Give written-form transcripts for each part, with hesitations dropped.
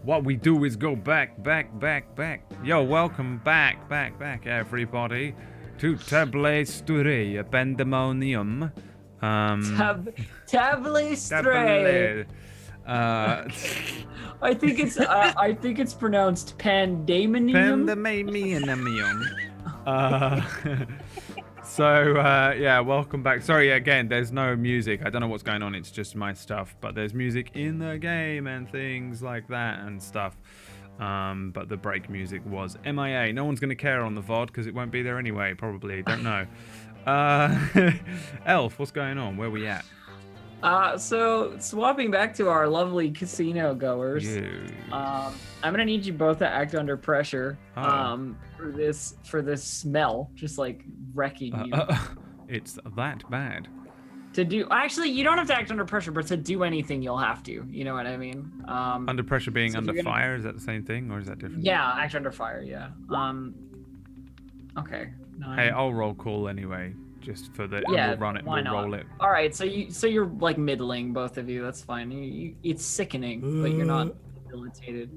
What we do is go back. Yo, welcome back, everybody, to TableStory, Pandemonium. TableStory. Uh, I think it's pronounced Pandemonium. Pandemonium. Yeah, welcome back. Sorry, again, there's no music. I don't know what's going on. It's just my stuff. But there's music in the game and things like that and stuff. But the break music was MIA. No one's going to care on the VOD because it won't be there anyway, probably. Don't know. Elf, what's going on? Where we at? So swapping back to our lovely casino goers. I'm gonna need you both to act under pressure. For this smell, just like wrecking you. It's that bad. Actually, you don't have to act under pressure, but to do anything, you'll have to. You know what I mean? Under pressure being under fire, is that the same thing or is that different? Yeah, act under fire. Yeah. Okay. 9. Hey, I'll roll call anyway. Just for the we'll run it, we'll roll it. All right, so you're like middling, both of you. That's fine. It's sickening, but you're not debilitated.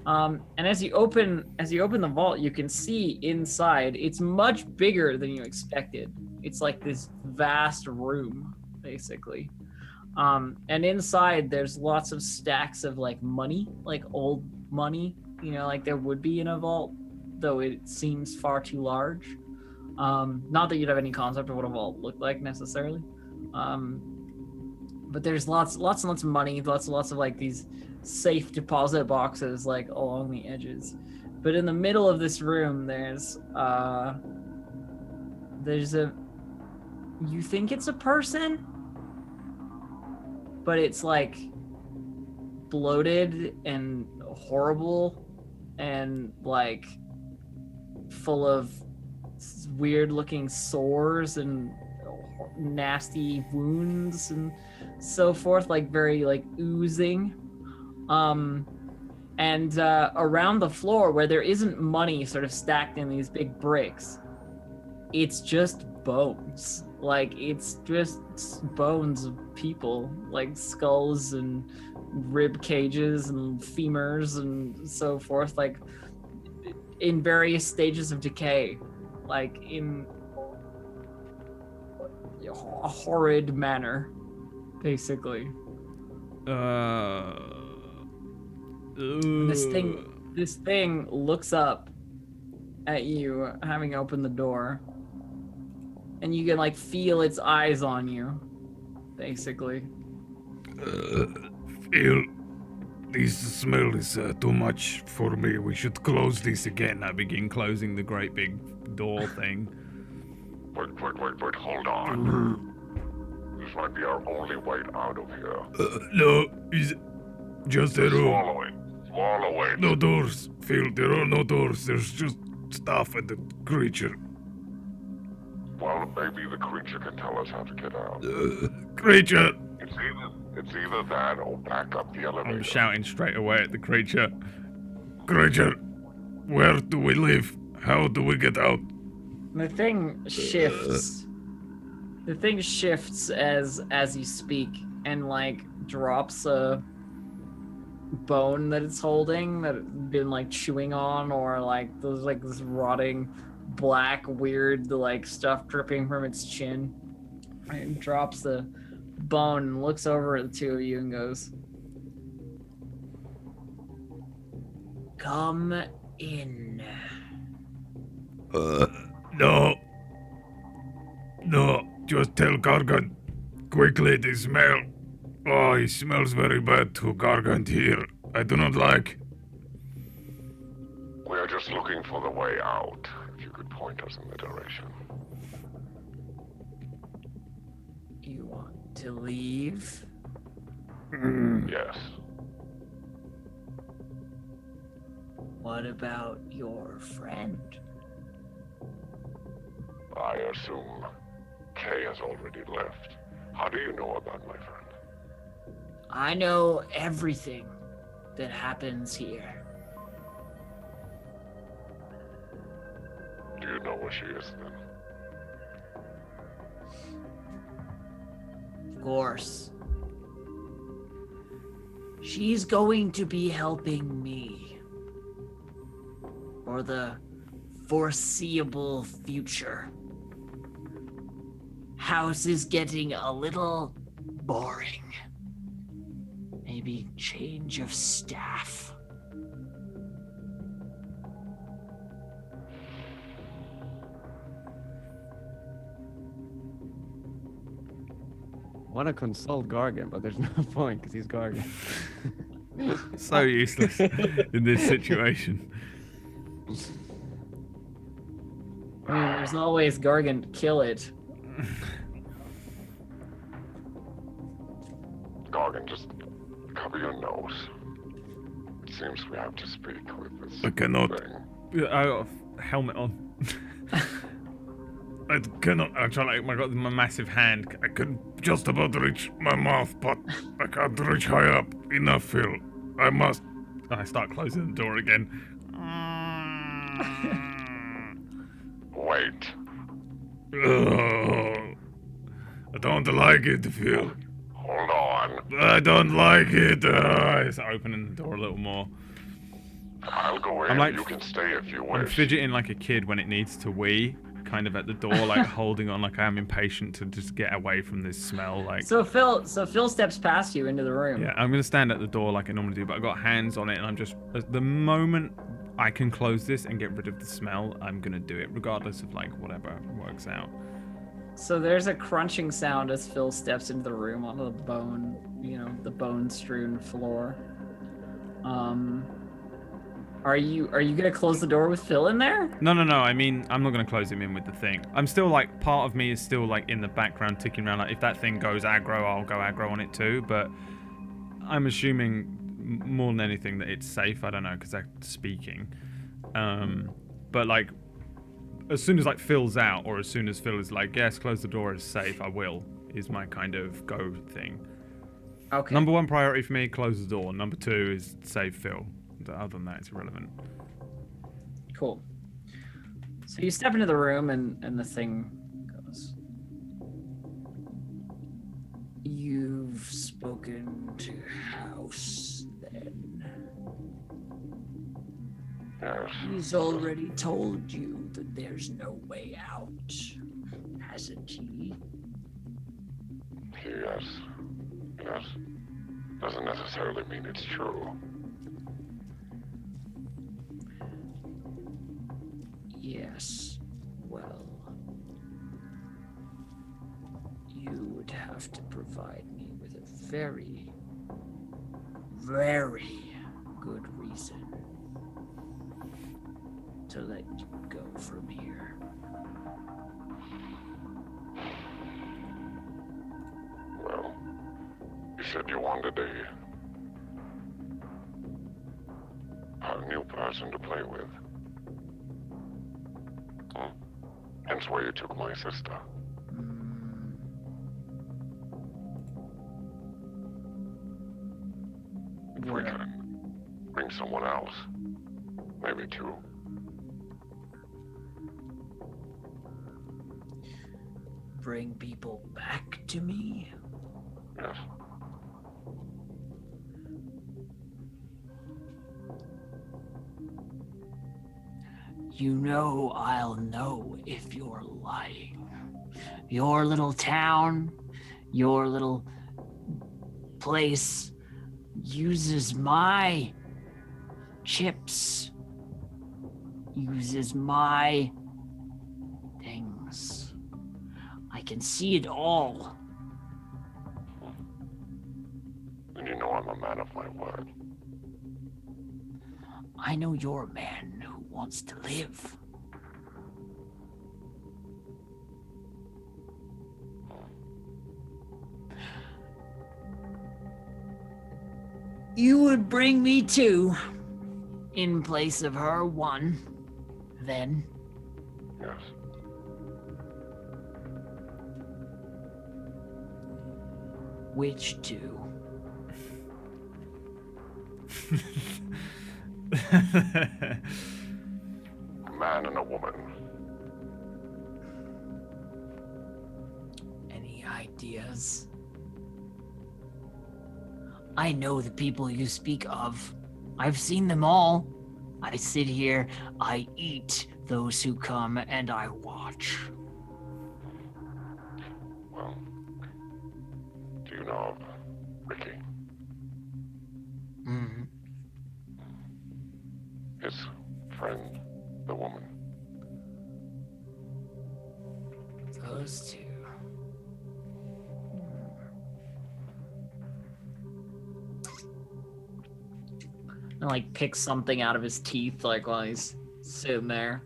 And as you open the vault, you can see inside. It's much bigger than you expected. It's like this vast room, basically. And inside there's lots of stacks of like money, like old money. You know, like there would be in a vault, though it seems far too large. Not that you'd have any concept of what a vault looked like necessarily. But there's lots and lots of money, lots of like these safe deposit boxes like along the edges. But in the middle of this room, there's you think it's a person, but it's like bloated and horrible and like full of weird looking sores and nasty wounds and so forth, like very like oozing. And around the floor where there isn't money sort of stacked in these big bricks, it's just bones. Like it's just bones of people, like skulls and rib cages and femurs and so forth, like in various stages of decay, like in a horrid manner, basically. This thing looks up at you, having opened the door, and you can like feel its eyes on you, basically. Phil, this smell is too much for me. We should close this again. I begin closing the great big door thing. Wait, hold on. This might be our only way out of here. No, it's just a room. Swallow it. No doors, Phil, there are no doors. There's just stuff and the creature. Well, maybe the creature can tell us how to get out. Creature! It's either that or back up the elevator. I'm shouting straight away at the creature. Creature, where do we live? How do we get out? The thing shifts. The thing shifts as you speak, and like drops a bone that it's holding that it's been like chewing on, or like there's like this rotting black weird like stuff dripping from its chin. And it drops the bone and looks over at the two of you and goes, "Come in." No, just tell Gargant quickly the smell. Oh, it smells very bad to Gargant here. I do not like. We are just looking for the way out. If you could point us in the direction. You want to leave? Yes. What about your friend? I assume Kay has already left. How do you know about my friend? I know everything that happens here. Do you know where she is then? Of course. She's going to be helping me for the foreseeable future. House is getting a little boring. Maybe change of staff. Want to consult Gargan, but there's no point because he's Gargan. So useless in this situation. I mean, there's always Gargan, kill it. Gargan, just cover your nose. It seems we have to speak with this I cannot. thing. Yeah, I got a helmet on. I cannot. I'm trying to, I got my massive hand. I can just about reach my mouth, but I can't reach high up enough, Phil. I must. I start closing the door again. Wait. Oh, I don't like it, Phil. Hold on. I don't like it. I start opening the door a little more. I'll go in. I'm like- You can stay if you I'm wish. fidgeting like a kid when it needs to wee, kind of at the door, like holding on, like I am impatient to just get away from this smell. Like, So Phil steps past you into the room. yeah, I'm gonna stand at the door like I normally do, but I got hands on it, and I'm just the moment I can close this and get rid of the smell, I'm gonna do it, regardless of like whatever works out. So there's a crunching sound as Phil steps into the room onto the bone, the bone-strewn floor. Are you gonna close the door with Phil in there? No. I mean, I'm not gonna close him in with the thing. I'm still like, part of me is still like in the background ticking around. Like, if that thing goes aggro, I'll go aggro on it too. But I'm assuming more than anything that it's safe. I don't know, because they're speaking. But like, as soon as like Phil's out, or as soon as Phil is like, yes, close the door, it's safe, I will. Is my kind of go thing. Okay. Number one priority for me, close the door. Number two is save Phil. Other than that, it's irrelevant. Cool. So you step into the room and the thing goes. You've spoken to House then. Yes. He's already told you that there's no way out, hasn't he? Yes. Yes. Doesn't necessarily mean it's true. Yes. Well, you would have to provide me with a very, very good reason to let you go from here. Well, you said you wanted a new person to play with. Hence why you took my sister. If we can bring someone else, maybe two. Bring people back to me? Yes. You know I'll know if you're lying. Your little town, your little place uses my chips, uses my things. I can see it all. And you know I'm a man of my word. I know you're a man who wants to live. You would bring me two in place of her one, then. Yes. Which two? A man and a woman. Any ideas? I know the people you speak of. I've seen them all. I sit here, I eat those who come, and I watch. Well, do you know of Ricky? Mm. His friend, the woman. Those two. And like picks something out of his teeth, like while he's sitting there.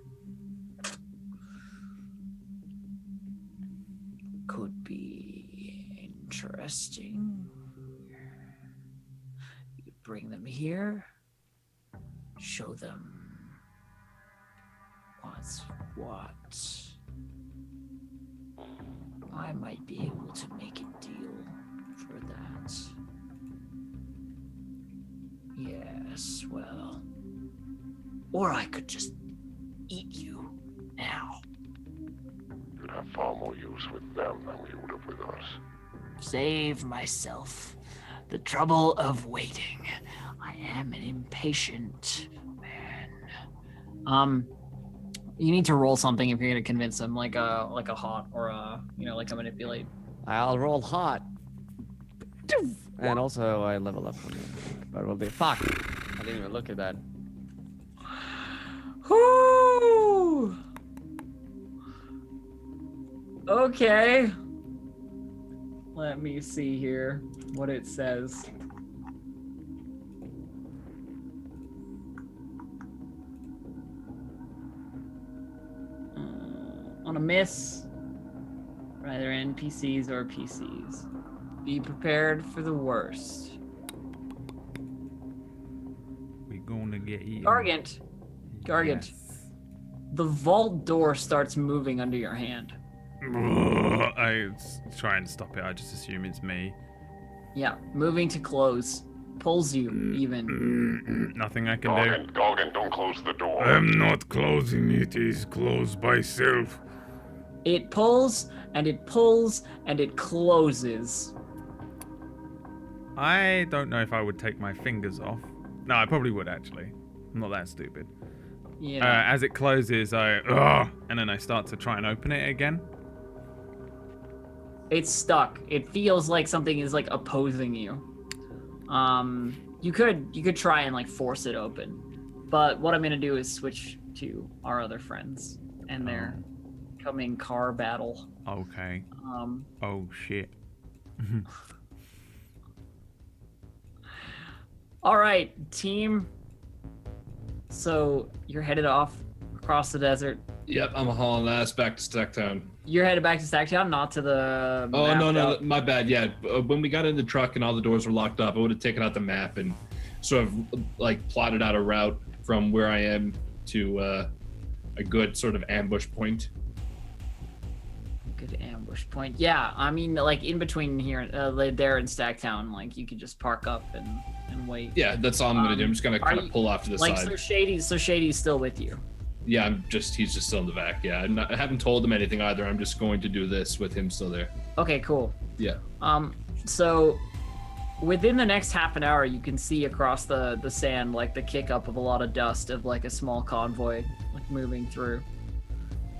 Could be interesting. You bring them here, show them what's what. I might be able to make a deal for that. Yes, well. Or I could just eat you now. You'd have far more use with them than we would have with us. Save myself the trouble of waiting. I am an impatient man. You need to roll something if you're gonna convince them, like a hot or like a manipulate. I'll roll hot. And also I level up on it. But will be fuck. I didn't even look at that. Whoo! Okay. Let me see here what it says. On a miss, for either NPCs or PCs. Be prepared for the worst. We gonna get eaten. Gargant. Yes. The vault door starts moving under your hand. I try and stop it. I just assume it's me. Yeah, moving to close. Pulls you, even. Nothing I can do. Gargant, don't close the door. I'm not closing it. It's closed by self. It pulls, and it pulls, and it closes. I don't know if I would take my fingers off. No, I probably would actually. I'm not that stupid. Yeah. As it closes, and then I start to try and open it again. It's stuck. It feels like something is like opposing you. You could try and like force it open, but what I'm gonna do is switch to our other friends and their coming car battle. Okay. Oh shit. All right, team. So you're headed off across the desert. Yep, I'm hauling ass back to Stacktown. You're headed back to Stacktown, not to the. Oh, mapped no, out- my bad. Yeah, when we got in the truck and all the doors were locked up, I would have taken out the map and sort of like plotted out a route from where I am to a good sort of ambush point. Good ambush point. Yeah, I mean, like in between here, there and Stacktown, like you could just park up and wait. Yeah, that's all I'm gonna do. I'm just gonna kind of pull off to the Like side. so Shady's still with you. Yeah, he's just still in the back. Yeah, I haven't told him anything either. I'm just going to do this with him still there. Okay, cool. Yeah. So within the next half an hour, you can see across the sand like the kick up of a lot of dust of like a small convoy like moving through.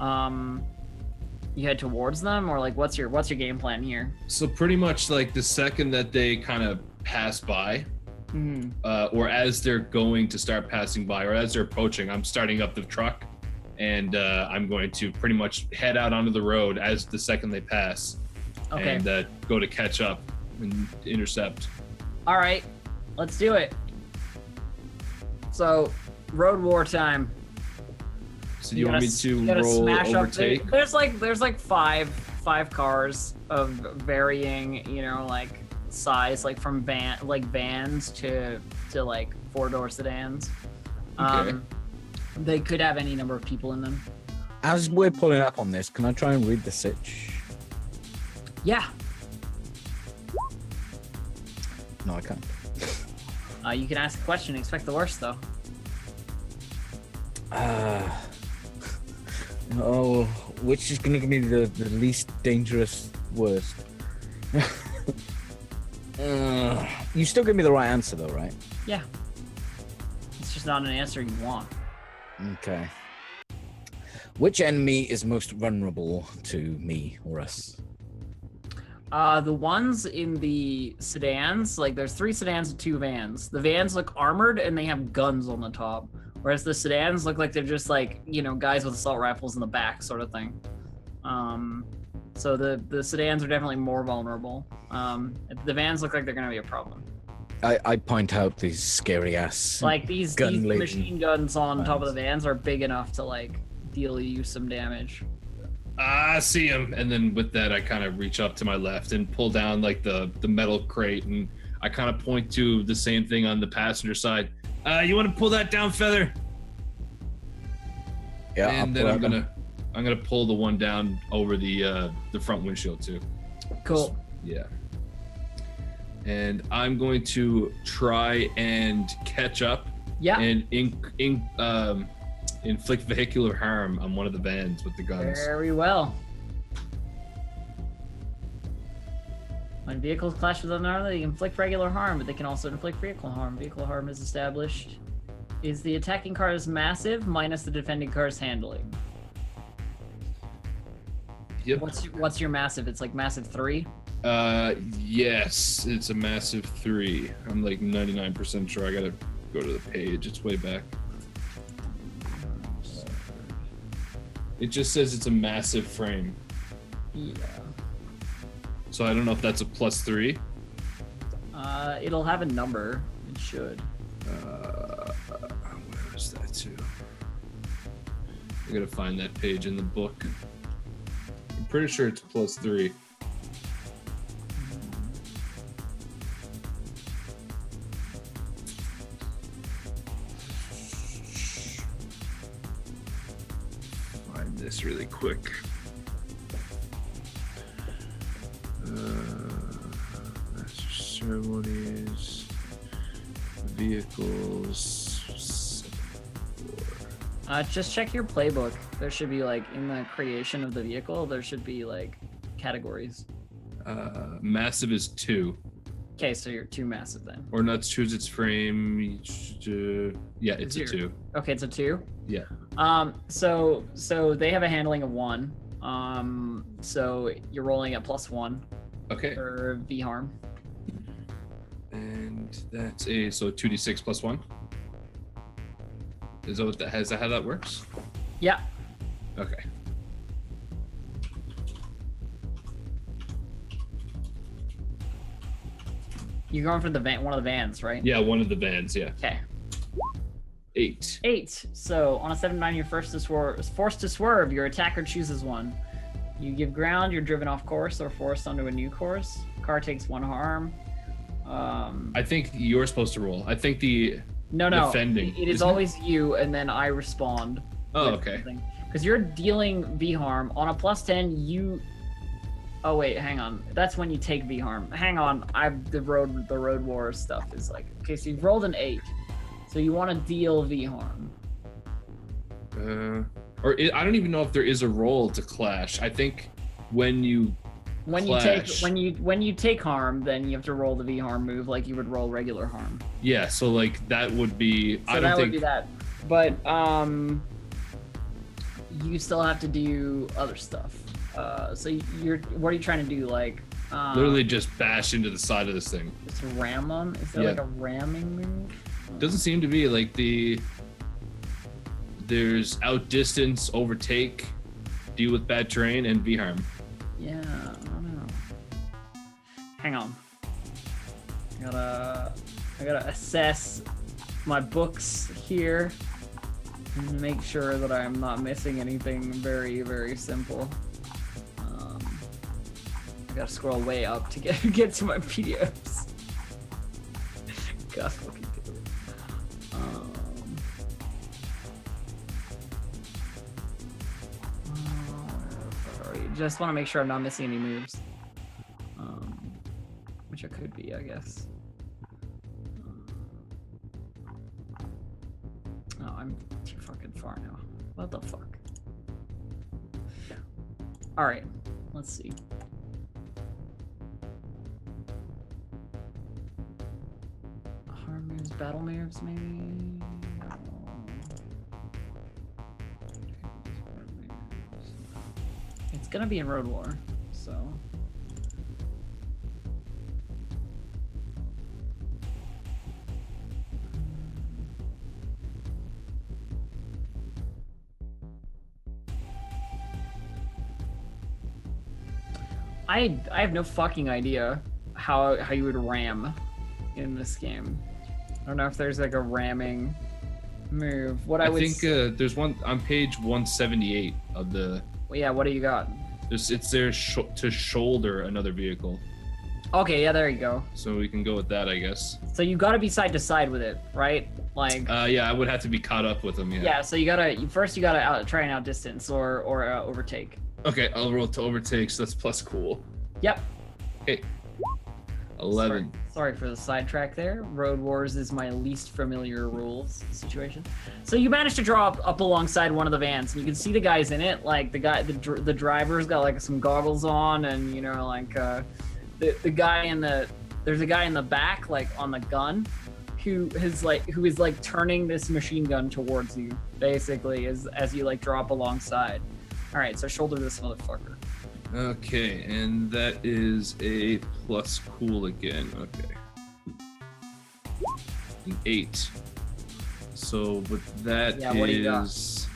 You head towards them, or like what's your game plan here? So pretty much like the second that they kind of pass by, or as they're going to start passing by, or as they're approaching, I'm starting up the truck, and I'm going to pretty much head out onto the road as the second they pass, Okay. and go to catch up and intercept. All right, let's do it. So, road war time. So do you want me You to gotta roll smash up overtake? there's like five cars of varying, like size, like from vans to like 4-door sedans. Okay. They could have any number of people in them. As we're pulling up on this, can I try and read the sitch? Yeah. No, I can't. You can ask a question and expect the worst, though. Oh, which is going to be the least dangerous worst? You still give me the right answer though, right? Yeah. It's just not an answer you want. Okay. Which enemy is most vulnerable to me or us? The ones in the sedans, like there's 3 sedans and 2 vans. The vans look armored and they have guns on the top, whereas the sedans look like they're just like, you know, guys with assault rifles in the back sort of thing. So the sedans are definitely more vulnerable. The vans look like they're gonna be a problem. I point out these scary ass. Like these gun-laden machine guns on top of the vans. vans are big enough to like deal you some damage. I see him, and then with that, I kind of reach up to my left and pull down like the metal crate, and I kind of point to the same thing on the passenger side. You want to pull that down, Feather? Yeah. And then I'm gonna pull the one down over the front windshield too. Cool. Yeah. And I'm going to try and catch up. Yeah. And inflict vehicular harm on one of the vans with the guns. Very well. When vehicles clash with another, they inflict regular harm, but they can also inflict vehicle harm. Vehicle harm is established. Is the attacking car's massive minus the defending car's handling? Yep. What's your massive? It's like massive 3? Yes, it's a massive 3. I'm like 99% sure. I gotta go to the page. It's way back. It just says it's a massive frame. Yeah. So I don't know if that's a +3. It'll have a number. It should. Where is that too? I gotta find that page in the book. I'm pretty sure it's +3. Find this really quick. Master ceremonies, vehicles. Just check your playbook. There should be like in the creation of the vehicle, there should be like categories. Massive is 2. Okay, so you're 2 massive then. Or not, choose its frame. Yeah, it's a 2. Okay, it's a 2. Yeah. So they have a handling of 1. So you're rolling at +1 Okay. for V harm. And that's so 2d6 +1. Is that how that works? Yeah. Okay. You're going for the van, one of the vans, right? Yeah, one of the vans. Yeah. Okay. 8. 8. So on a 7-9, you're forced to swerve. Your attacker chooses one. You give ground. You're driven off course or forced onto a new course. Car takes 1 harm. I think you're supposed to roll. I think the No. defending. It is isn't always you, and then I respond. Oh, okay. Because you're dealing V harm on a +10. You. Oh wait, hang on. That's when you take V harm. Hang on. The road war stuff is like okay. So you've rolled an 8, so you want to deal V harm. I don't even know if there is a roll to clash. I think when you clash, you take harm, then you have to roll the V harm move like you would roll regular harm. Yeah, so like that would be. So I don't that think would be that. But you still have to do other stuff. So what are you trying to do? Like literally just bash into the side of this thing. just ram them? Is there like a ramming move? Doesn't seem to be like there's outdistance, overtake, deal with bad terrain, and V harm. Yeah, I don't know. Hang on. I gotta assess my books here and make sure that I'm not missing anything very, very simple. I gotta scroll way up to get to my PDFs. God fucking damn it. Just want to make sure I'm not missing any moves. Which I could be, I guess. Oh, I'm too fucking far now. What the fuck? Alright, let's see. Use battle moves, maybe? It's gonna be in Road War, so... I have no fucking idea how you would ram in this game. I don't know if there's like a ramming move. What I would think there's one on page 178 of the. Yeah, what do you got? It's there to shoulder another vehicle. Okay, yeah, there you go. So we can go with that, I guess. So you got to be side to side with it, right? Like. Yeah, I would have to be caught up with them. Yeah. Yeah. So you gotta try and outdistance or overtake. Okay, I'll roll to overtake. So that's plus cool. Yep. Okay. 11. Sorry for the sidetrack there. Road Wars is my least familiar rules situation. So you managed to draw up alongside one of the vans, and you can see the guys in it. Like the driver's got like some goggles on, and you know, like the guy in there's a guy in the back, like on the gun, who is like turning this machine gun towards you, basically, as you like drop alongside. All right, so shoulder this motherfucker. Okay, and that is a plus cool again. Okay. An 8. So with that what do you got? is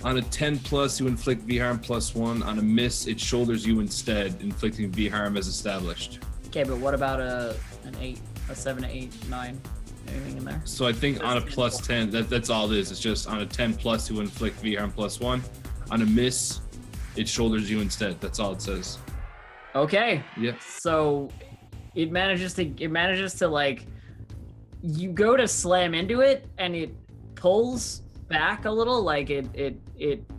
on a 10 plus you inflict V harm plus 1. On a miss, it shoulders you instead, inflicting V harm as established. Okay, but what about an 8, a 7, 8, 9? Anything in there? So I think on a plus 10, that's all it is. It's just on a 10 plus you inflict V harm plus 1. On a miss, it shoulders you instead. That's all it says. Okay. Yeah. So it manages to like, you go to slam into it and it pulls back a little, like it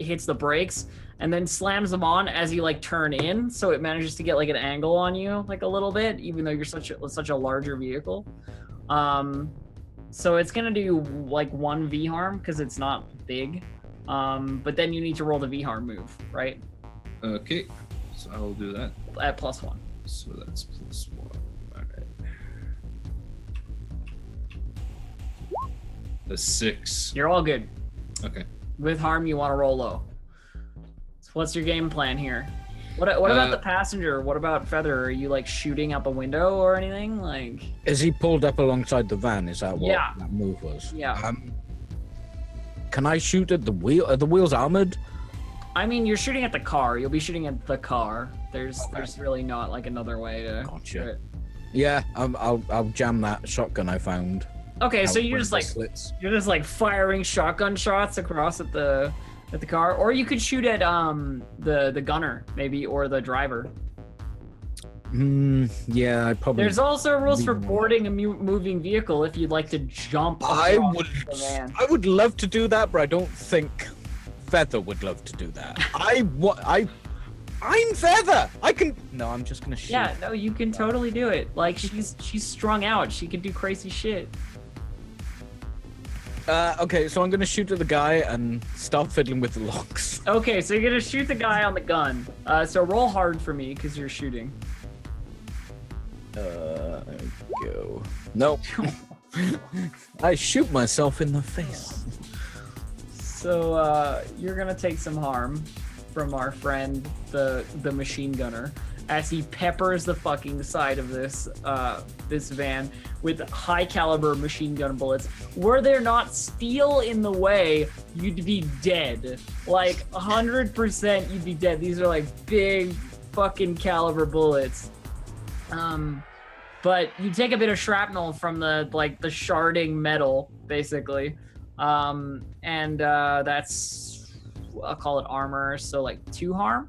hits the brakes and then slams them on as you like turn in. So it manages to get like an angle on you like a little bit, even though you're such a larger vehicle. So it's gonna do like 1 V harm because it's not big. But then you need to roll the V harm move, right? Okay, so I will do that. At plus 1. So that's plus 1. All right. A 6. You're all good. Okay. With harm, you want to roll low. So what's your game plan here? What about the passenger? What about Feather? Are you like shooting out the window or anything? Like, Is he pulled up alongside the van? Is that what Yeah. that move was? Yeah. Can I shoot at the wheel? Are the wheels armored? I mean, you're shooting at the car. You'll be shooting at the car. There's really not like another way to. Gotcha. do it. Yeah, I'll jam that shotgun I found. Okay, so out you're one just of the like slits. firing shotgun shots across at the car, or you could shoot at the gunner maybe, or the driver. Yeah, I probably. There's also rules for boarding a moving vehicle if you'd like to jump I across the van. would love to do that, but I don't think Feather would love to do that. I'm Feather. I can. No, I'm just gonna shoot. Yeah, no, you can totally do it. Like she's strung out. She can do crazy shit. Okay, so I'm gonna shoot at the guy and start fiddling with the locks. Okay, so you're gonna shoot the guy on the gun. So roll hard for me because you're shooting. There we go. Nope. I shoot myself in the face. So you're gonna take some harm from our friend the machine gunner as he peppers the fucking side of this van with high caliber machine gun bullets. Were there not steel in the way, you'd be dead. Like 100% you'd be dead. These are like big fucking caliber bullets. But you take a bit of shrapnel from the sharding metal, basically. And that's, I'll call it armor, so like 2 harm.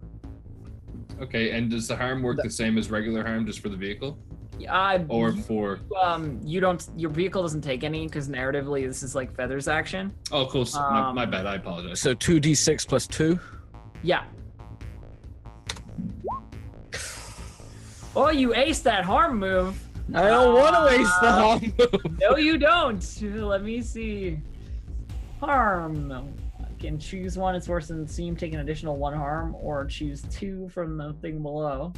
Okay, and does the harm work the same as regular harm just for the vehicle? Or for your vehicle doesn't take any because narratively this is like Feather's action. Oh, cool. So, my bad. I apologize. So 2d6 plus 2. Yeah. Oh, you aced that harm move. I don't want to waste the harm move. No, you don't. Let me see. Harm. I can choose one. It's worse than seem. Take an additional 1 harm, or choose 2 from the thing below.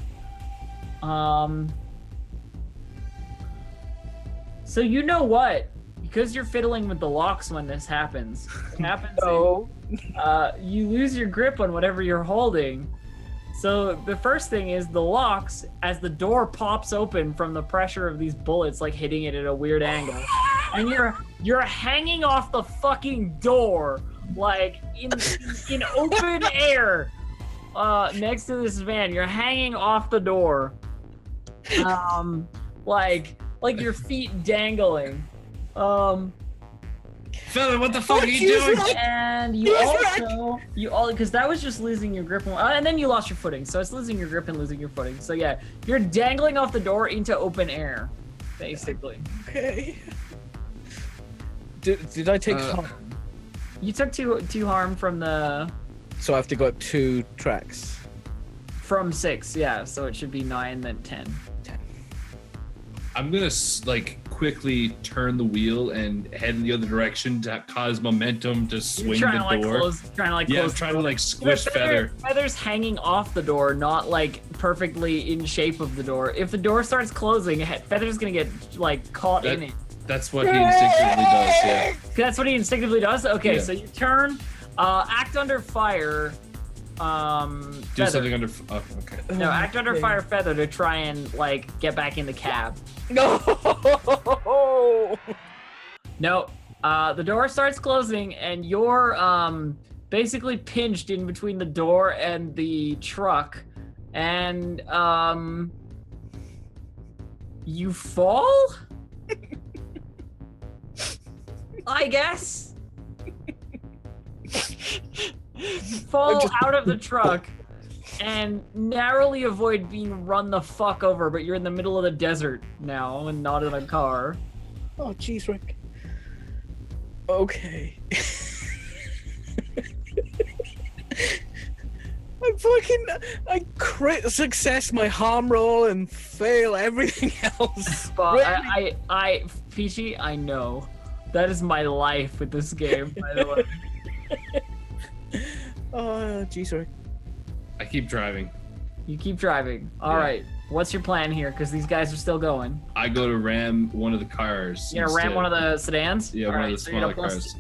So you know what? Because you're fiddling with the locks when this happens. What happens Oh. is, you lose your grip on whatever you're holding. So the first thing is the locks, as the door pops open from the pressure of these bullets like hitting it at a weird angle. And you're hanging off the fucking door, like in open air, next to this van. You're hanging off the door, like your feet dangling. Fella, what the fuck are you doing? And you because that was just losing your grip, and then you lost your footing. So it's losing your grip and losing your footing. So yeah, you're dangling off the door into open air, basically. Okay. Did I take harm? You took two harm from the So I have to go up 2 tracks. from 6, yeah. So it should be 9, then 10. 10. I'm gonna quickly turn the wheel and head in the other direction to cause momentum to swing Trying the to door. close Trying to squish Feather. Feather's hanging off the door, not like perfectly in shape of the door. If the door starts closing, Feather's gonna get caught in it. That's what he instinctively does. Yeah. That's what he instinctively does? Okay, Yeah. so you turn, act under fire, Do Feather. something under. Oh, okay. No, act under fire, Feather, to try and get back in the cab. No. No, the door starts closing and you're basically pinched in between the door and the truck, and you fall? I guess. Fall out of the truck and narrowly avoid being run the fuck over, but you're in the middle of the desert now and not in a car. Oh, jeez, Rick. Okay. I crit success my harm roll and fail everything else. But Really? I Peachy, I know. That is my life with this game, by the way. Oh, jeez, Rick. I keep driving. You keep driving. All right. What's your plan here? Because these guys are still going. I go to ram one of the cars. You're gonna ram instead. one of the sedans? Yeah, All one of right, the so smaller cars.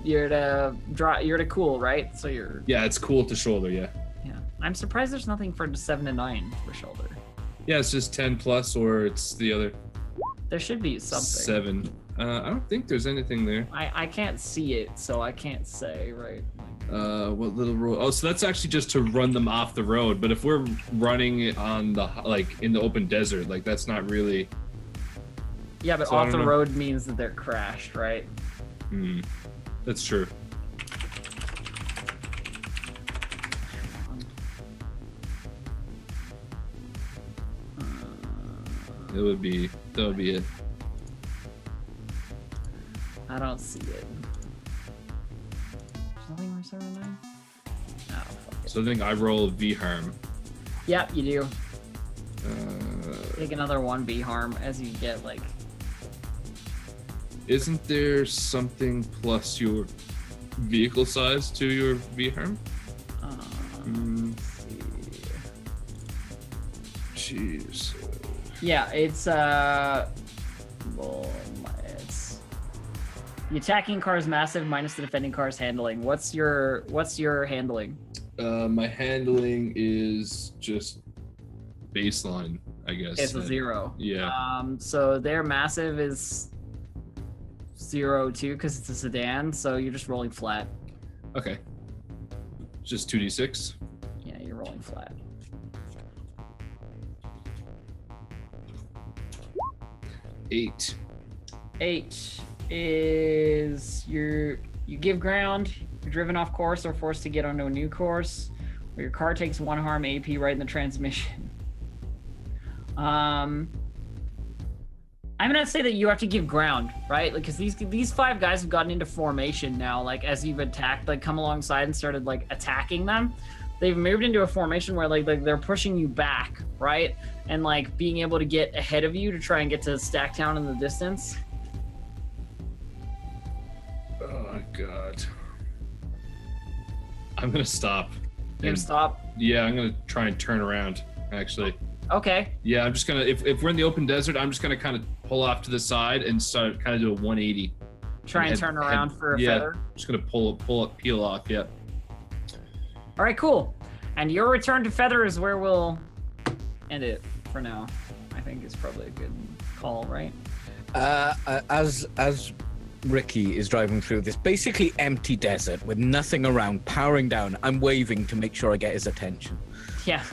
You're to cool, right? So you're. Yeah, it's cool to shoulder. Yeah. Yeah. I'm surprised there's nothing for 7 to 9 for shoulder. Yeah, it's just 10 plus, or it's the other There should be something. 7. I don't think there's anything there. I can't see it, so I can't say, right? What little rule? Oh, so that's actually just to run them off the road. But if we're running it on the in the open desert, that's not really. Yeah, but So I off the don't know. road means that they're crashed, right? That's true. That would be it. I don't see it. There's nothing for 7 to 9? Oh, fuck it. So I think I roll V harm. Yep, you do. Uh, Take another 1B harm as you get Isn't there something plus your vehicle size to your V harm? let's see. Jeez. Yeah, it's the attacking car is massive minus the defending car's handling. What's your handling? My handling is just baseline, I guess. It's a 0. Yeah. So their massive is 0 too because it's a sedan. So you're just rolling flat. Okay. Just 2d6. Yeah, you're rolling flat. 8. 8 is you give ground, you're driven off course or forced to get onto a new course, or your car takes 1 harm AP right in the transmission. I'm gonna say that you have to give ground, right? Because these 5 guys have gotten into formation now. As you've attacked, come alongside and started attacking them. They've moved into a formation where they're pushing you back, right? And being able to get ahead of you to try and get to Stacktown in the distance. Oh god. I'm gonna stop. You gonna stop? Yeah, I'm gonna try and turn around, actually. Okay. Yeah, I'm just gonna if we're in the open desert, I'm just gonna kind of pull off to the side and start kind of do a 180. Try and Head- turn around for a yeah, feather. just gonna peel off. Yeah. All right, cool. And your return to feather is where we'll end it for now. I think is probably a good call, right? As Ricky is driving through this basically empty desert with nothing around, powering down, I'm waving to make sure I get his attention. Yeah.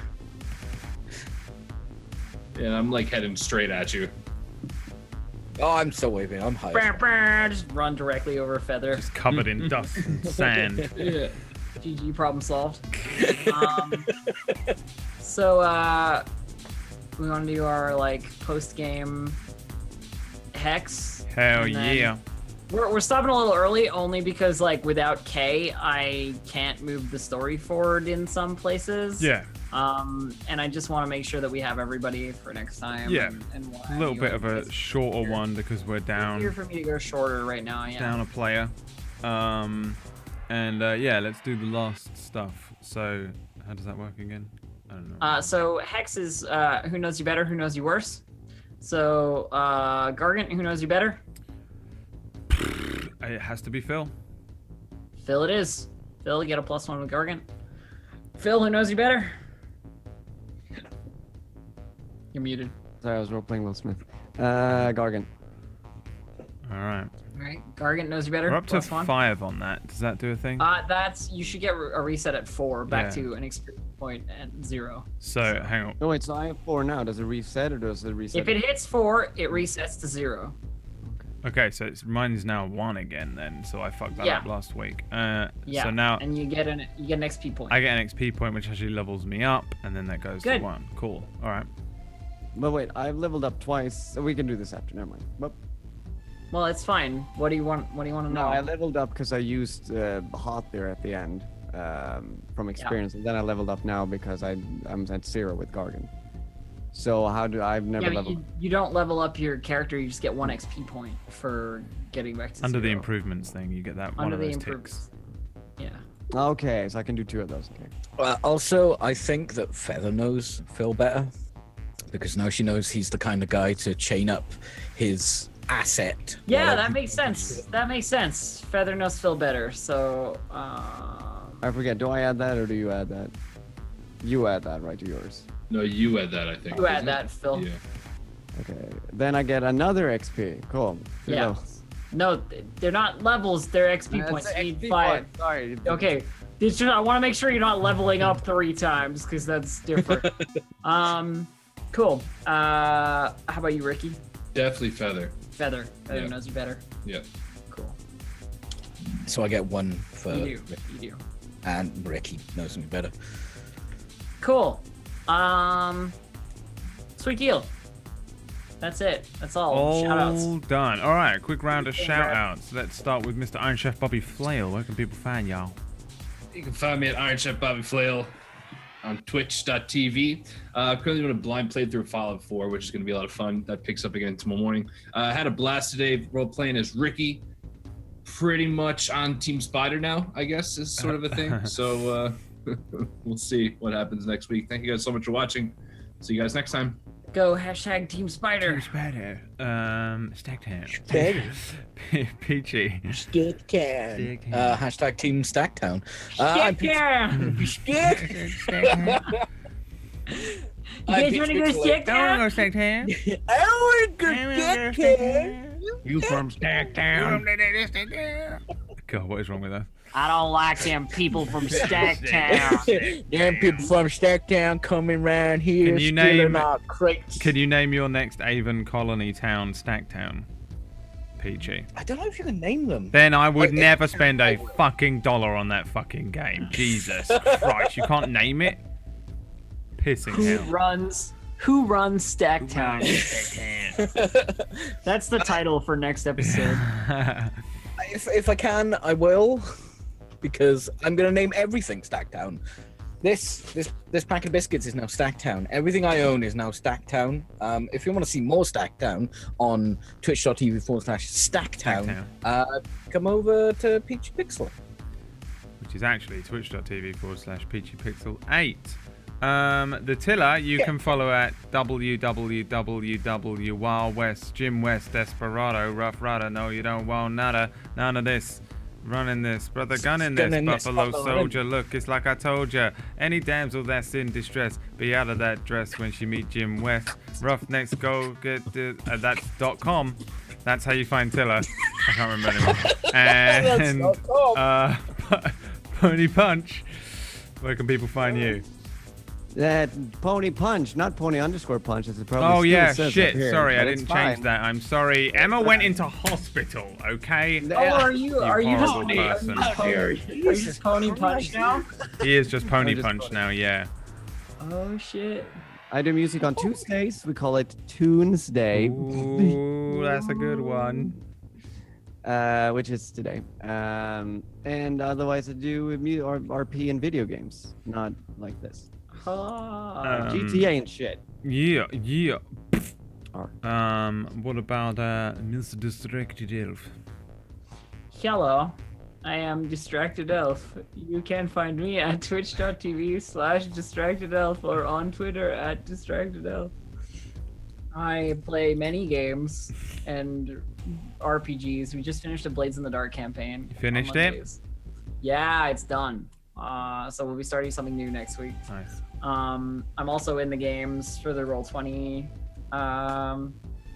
And I'm like heading straight at you. Oh, I'm still waving. I'm high. Brr, brr, just run directly over feather. Just covered in dust and sand. Yeah. GG, problem solved. So we want to do our like post game hex. Hell And then- yeah. We're stopping a little early only because like without K I can't move the story forward in some places. Yeah. And I just want to make sure that we have everybody for next time. Yeah. And what A have little you bit of a guys- shorter one because we're Easier down for me to go shorter right now. Yeah. a player. Yeah, let's do the last stuff. So how does that work again? I don't know. So Hex is who knows you better, who knows you worse. So Gargant, who knows you better? It has to be Phil. Phil it is. Phil, get a +1 with Gargant. Phil, who knows you better? You're muted. Sorry, I was role playing Will Smith. Gargant. All right. All right, Gargant knows you better. We're up to +1. 5 on that. Does that do a thing? That's you should get a reset at 4, back Yeah. to an experience point at 0. So hang on. No, wait, so I have 4 now. Does it reset or does it reset? If it hits 4, it resets to 0. Okay, so mine is now 1 again then. So I fucked that Yeah. up last week. Yeah. So now and you get an XP point. I get an XP point, which actually levels me up, and then that goes Good. to 1. Cool. All right. But wait, I've leveled up twice, so we can do this after. Never mind. But Well, it's fine. What do you want to know? no, I leveled up because I used hot there at the end from experience, and then I leveled up now because I'm at 0 with Gargant. So I've never Yeah, but leveled. you don't level up your character. You just get 1 XP point for getting back to Under the 0. improvements thing, you get that one Under of the those improvements. ticks. Yeah. Okay, so I can do 2 of those. Okay. Also, I think that Feather knows Phil better because now she knows he's the kind of guy to chain up his asset. Yeah, while that makes sense. That makes sense. Feather knows Phil better. So, I forget. Do I add that or do you add that? You add that, right, to yours. No, you add that, I think. you add isn't it? that, Phil. Yeah. Okay. Then I get another XP. Cool. Two Yeah. levels. No, they're not levels. They're XP That's points. You need XP 5. point, Sorry. Okay. I want to make sure you're not leveling up 3 times because that's different. Cool. How about you, Ricky? Definitely feather. Feather. Feather Yeah. knows you better. Yeah. Cool. So I get 1 for You do. You do. and Ricky knows me better. Cool. Sweet deal. That's it. That's all. All Shoutouts. done. All right, quick round of Okay, shout outs. Let's start with Mr. Iron Chef Bobby Flail. Where can people find y'all? You can find me at Iron Chef Bobby Flail on twitch.tv. Currently doing a blind playthrough of Fallout 4, which is going to be a lot of fun. That picks up again tomorrow morning. I had a blast today role playing as Ricky. Pretty much on Team Spider now, I guess, is sort of a thing. So we'll see what happens next week. Thank you guys so much for watching. See you guys next time. Go #Team Spider. Spider. Stacktown. Spider. Peachy. Sticktown. Sticktown. Hashtag Team Stacktown. I'm Peach- Yeah. Stick. You guys want to go stick down? Stacktown. I want to go Stacktown. You from Stacktown? God, what is wrong with that? I don't like them people from Stacktown. Damn people from Stacktown coming around here Can you stealing name- our crates. Can you name your next Avon colony town Stacktown? Peachy. I don't know if you can name them. Then I would never spend a fucking dollar on that fucking game. Jesus Christ, you can't name it? Pissing Who runs Stacktown? That's the title for next episode. If I can, I will, because I'm gonna name everything Stacktown. This pack of biscuits is now Stacktown. Everything I own is now Stacktown. If you want to see more Stacktown on twitch.tv/Stacktown, come over to Peachy Pixel. Which is actually twitch.tv/PeachyPixel8. The Tiller you can follow at www. Wild West, Jim West, Desperado, Rough Rider. No, you don't want none of this. Running this, brother, gunning this, Buffalo Soldier. Look, it's like I told ya. Any damsel that's in distress, be out of that dress when she meet Jim West. Roughnecks go get that's .com. That's how you find Tiller. I can't remember anymore. And Pony Punch. Where can people find you? That Pony Punch, not Pony_Punch. It's probably. Oh yeah, says shit. up here, Sorry, I but it's didn't change fine. that. I'm sorry. Emma went into hospital. Okay. Oh, are you just horrible person. just Pony Punch now? He is just Pony just Punch Pony. now. Yeah. Oh shit. I do music on Tuesdays. We call it Tunes Day, Ooh, that's a good one. which is today. And otherwise, I do RP and video games, not like this. GTA and shit. Yeah, yeah. Or- What about Mr. DistractedElf? Hello, I am DistractedElf. You can find me at twitch.tv/DistractedElf or on Twitter at DistractedElf. I play many games and RPGs. We just finished a Blades in the Dark campaign. You finished on it? Mondays. Yeah, it's done. So we'll be starting something new next week. Nice. I'm also in the games for the Roll20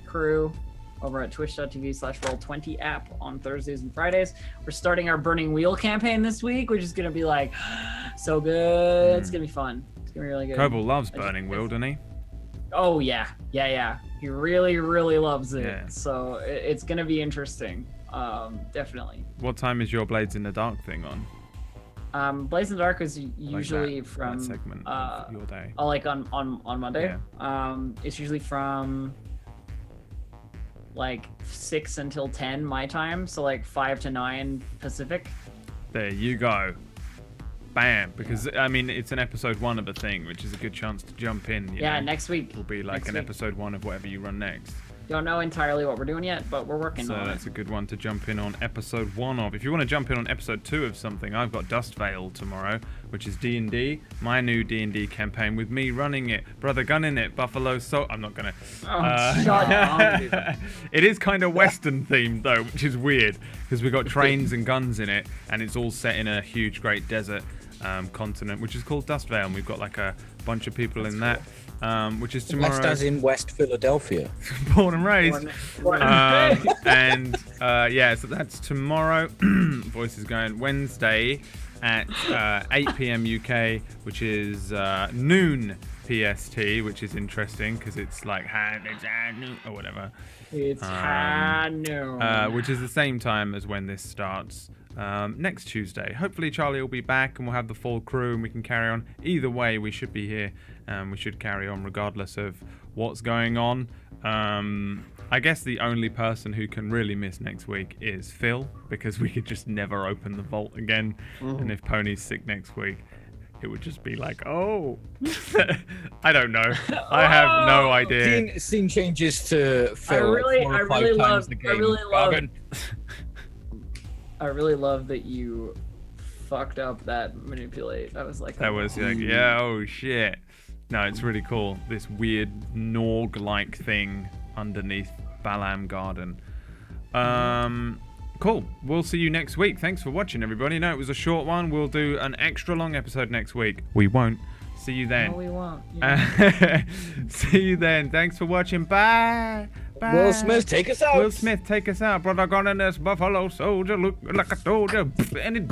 crew over at twitch.tv/Roll20 app on Thursdays and Fridays. We're starting our Burning Wheel campaign this week, which is going to be like so good. It's going to be fun. It's going to be really good. Kobold loves Burning Wheel, doesn't he? Oh, yeah. Yeah. He really, really loves it. Yeah. So it's going to be interesting. Definitely. What time is your Blades in the Dark thing on? Blaze in the Dark is Like usually that from segment of your day. Oh, like on Monday. Yeah. It's usually from like 6 until 10 my time, so like 5 to 9 Pacific. There you go. Bam. Because I mean, it's an episode 1 of a thing, which is a good chance to jump in. You Yeah, know? next week. will be like next an week. episode 1 of whatever you run next. Don't know entirely what we're doing yet, but we're working So on that's it. a good one to jump in on episode 1 of. If you want to jump in on episode 2 of something, I've got Dust Veil tomorrow, which is D&D, my new D&D campaign with me running it, brother gunning it, Buffalo Soul. I'm not gonna. Shut up. It is kind of Western themed though, which is weird because we got trains and guns in it, and it's all set in a huge, great desert continent, which is called Dust Veil, and we've got like a bunch of people in that. Which is tomorrow. West as in West Philadelphia. Born and raised. Born- And yeah, so that's tomorrow. Voice is going Wednesday at 8 p.m. UK, which is noon PST, which is interesting because it's like noon or whatever. It's Which is the same time as when this starts. Next Tuesday. Hopefully Charlie will be back and we'll have the full crew and we can carry on. Either way, we should be here. We should carry on regardless of what's going on. I guess the only person who can really miss next week is Phil, because we could just never open the vault again. And if Pony's sick next week, it would just be like, oh, I don't know. I have no idea. Scene changes to Phil. I really love that you fucked up that manipulate. I was like, That was like, yeah, oh shit. No, it's really cool. This weird Norg-like thing underneath Balam Garden. Cool. We'll see you next week. Thanks for watching, everybody. No, it was a short one. We'll do an extra long episode next week. We won't. See you then. No, we won't. See you then. Thanks for watching. Bye. Bye. Will Smith, take us out. Will Smith, take us out. Brother gone in this Buffalo Soldier. Look like I told you. And it